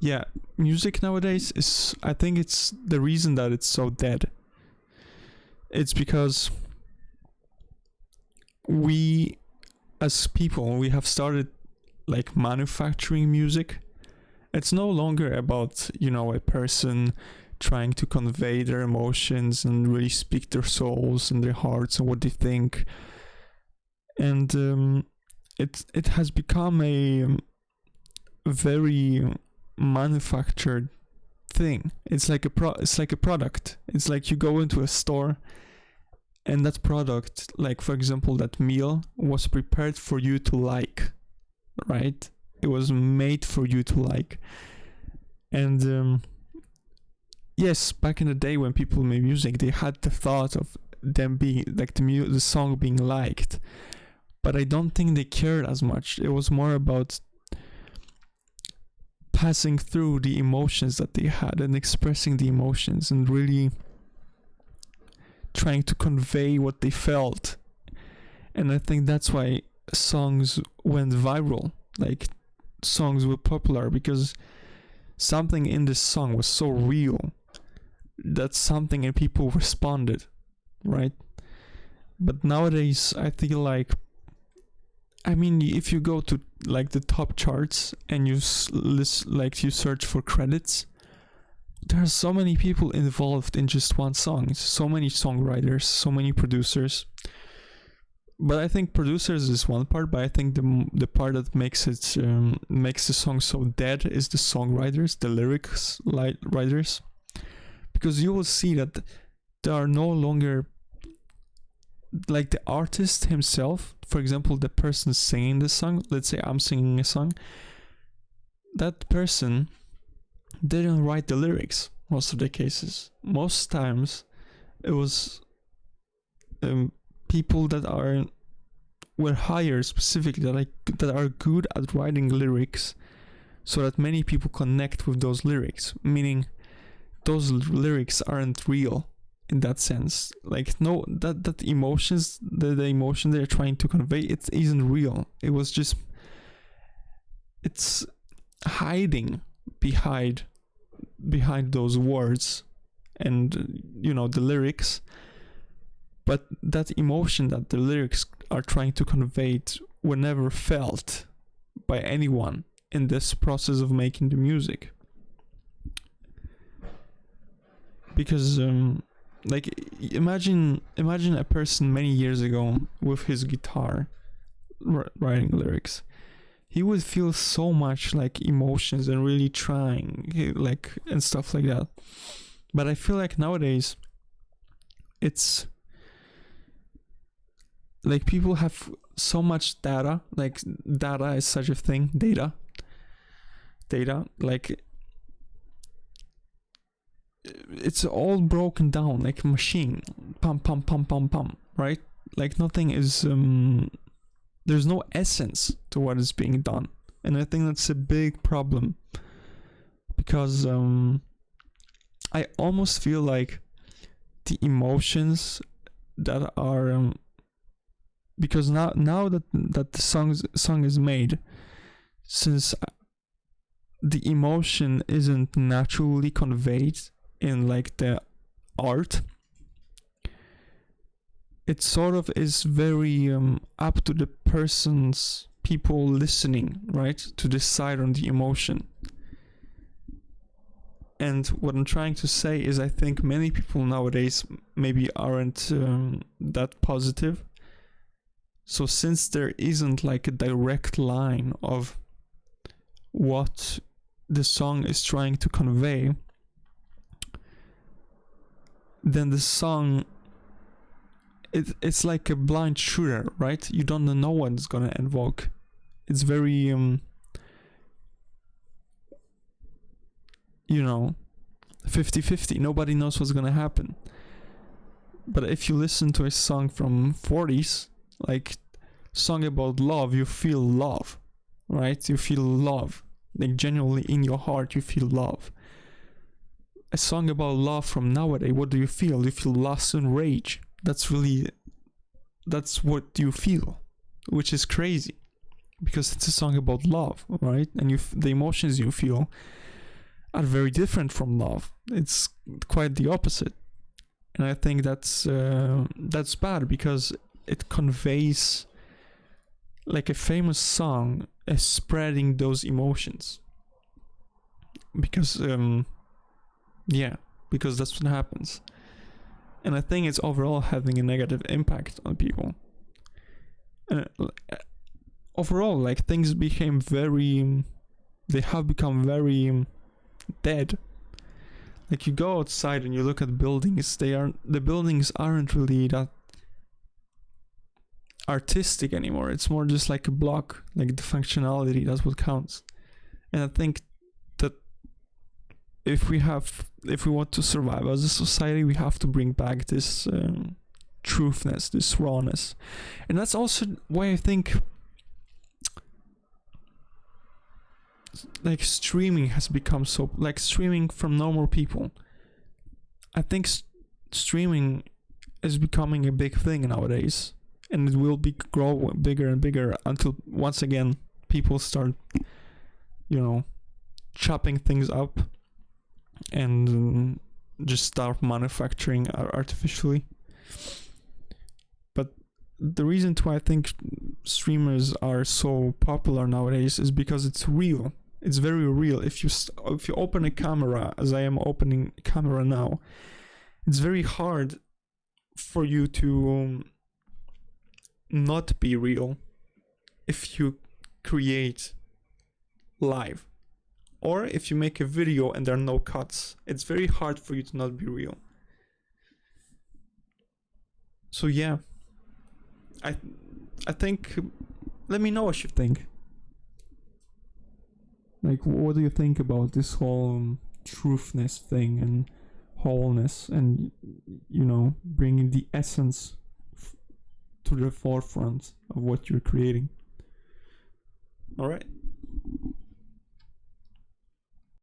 yeah, music nowadays is, I think it's the reason that it's so dead. It's because we as people, we have started like manufacturing music. It's no longer about, a person trying to convey their emotions and really speak their souls and their hearts and what they think. And it has become a very manufactured thing. It's like a product. It's like you go into a store, and that product, like for example that meal, was prepared for you to like, right? It was made for you to like. And yes, back in the day when people made music, they had the thought of them being like the song being liked, but I don't think they cared as much. It was more about passing through the emotions that they had and expressing the emotions and really trying to convey what they felt. And I think that's why songs went viral, like songs were popular, because something in this song was so real that something and people responded, right? But nowadays I feel like, I mean, if you go to like the top charts and you you search for credits, there are so many people involved in just one song. So many songwriters, so many producers. But I think producers is one part, but I think the part that makes the song so dead is the songwriters, the lyrics writers, because you will see that there are no longer like the artist himself. For example, the person singing the song, let's say I'm singing a song, that person didn't write the lyrics most of the cases. Most times it was people that were hired specifically that are good at writing lyrics, so that many people connect with those lyrics, meaning those lyrics aren't real in that sense. Like, no, that emotions, the emotion they're trying to convey, it isn't real. It was just, it's hiding behind those words and the lyrics, but that emotion that the lyrics are trying to convey were never felt by anyone in this process of making the music. Because like imagine a person many years ago with his guitar writing lyrics. He would feel so much like emotions and really trying, like, and stuff like that. But I feel like nowadays it's like people have so much data, like data is such a thing, data, like it's all broken down like a machine, pum pum pum pum pum, right? Like nothing is there's no essence to what is being done, and I think that's a big problem, because I almost feel like the emotions that are because now that the song is made, since the emotion isn't naturally conveyed in like the art, it sort of is very up to the people listening, right, to decide on the emotion. And what I'm trying to say is, I think many people nowadays maybe aren't that positive. So since there isn't like a direct line of what the song is trying to convey, then the song, it's like a blind shooter, right? You don't know what's gonna invoke. It's very 50-50. Nobody knows what's gonna happen. But if you listen to a song from 40s, like song about love, you feel love, right? You feel love, like genuinely in your heart you feel love. A song about love from nowadays, what do you feel? You feel lust and rage. That's what you feel, which is crazy, because it's a song about love, right? And the emotions you feel are very different from love. It's quite the opposite, and I think that's bad because it conveys, like a famous song, is spreading those emotions. Because because that's what happens, and I think it's overall having a negative impact on people. And overall, like, things became very, they have become very dead. Like, you go outside and you look at buildings, the buildings aren't really that artistic anymore. It's more just like a block, like the functionality, that's what counts. And I think that if we want to survive as a society, we have to bring back this truthness, this rawness. And that's also why I think, like, streaming has become so, like, streaming from normal people. I think streaming is becoming a big thing nowadays, and it will grow bigger and bigger until once again people start, chopping things up and just start manufacturing artificially. But the reason why I think streamers are so popular nowadays is because it's real. It's very real. If you open a camera, as I am opening a camera now, it's very hard for you to not be real if you create live. Or if you make a video and there are no cuts, it's very hard for you to not be real. So yeah, I think, let me know what you think. Like, what do you think about this whole truthness thing and wholeness, and bringing the essence to the forefront of what you're creating? All right.